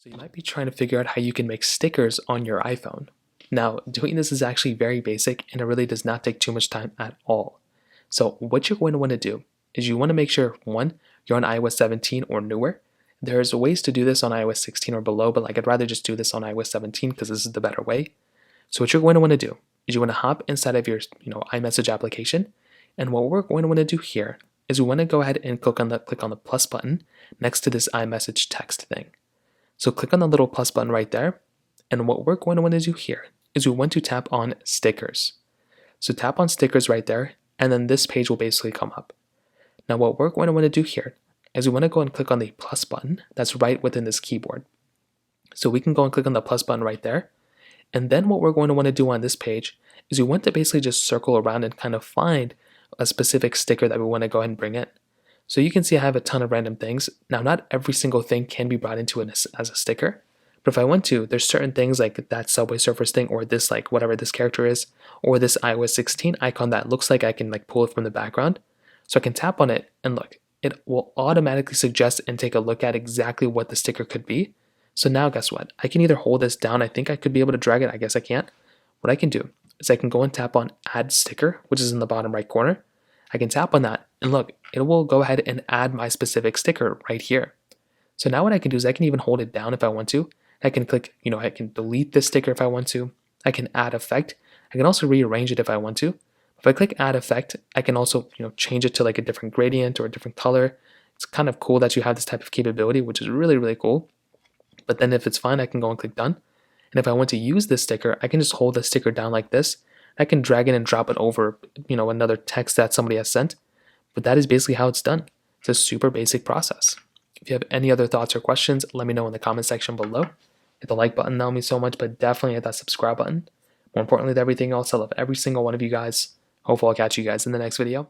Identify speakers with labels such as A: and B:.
A: So you might be trying to figure out how you can make stickers on your iPhone. Now, doing this is actually very basic and it really does not take too much time at all. So what you're going to want to do is you want to make sure, one, you're on iOS 17 or newer. There's ways to do this on iOS 16 or below, but I'd rather just do this on iOS 17 because this is the better way. So what you're going to want to do is you want to hop inside of your iMessage application. And what we're going to want to do here is we want to go ahead and click on the plus button next to this iMessage text thing. So click on the little plus button right there. And what we're going to want to do here is we want to tap on stickers. So tap on stickers right there, and then this page will basically come up. Now what we're going to want to do here is we want to go and click on the plus button that's right within this keyboard. So we can go and click on the plus button right there. And then what we're going to want to do on this page is we want to basically just circle around and kind of find a specific sticker that we want to go ahead and bring in. So you can see I have a ton of random things. Now, not every single thing can be brought into it as a sticker, but if I want to, there's certain things like that Subway Surfers thing, or this like whatever this character is, or this iOS 16 icon that looks like I can like pull it from the background. So I can tap on it and look, it will automatically suggest and take a look at exactly what the sticker could be. So now guess what? I can either hold this down. I think I could be able to drag it. I guess I can't. What I can do is I can go and tap on add sticker, which is in the bottom right corner. I can tap on that and look, it will go ahead and add my specific sticker right here. So now what I can do is I can even hold it down if I want to. I can click, I can delete this sticker if I want to. I can add effect. I can also rearrange it if I want to. If I click add effect, I can also, change it to like a different gradient or a different color. It's kind of cool that you have this type of capability, which is really, really cool. But then if it's fine, I can go and click done. And if I want to use this sticker, I can just hold the sticker down like this. I can drag it and drop it over, another text that somebody has sent. But that is basically how it's done. It's a super basic process. If you have any other thoughts or questions, let me know in the comment section below. Hit the like button, that would mean so much, but definitely hit that subscribe button. More importantly than everything else, I love every single one of you guys. Hopefully I'll catch you guys in the next video.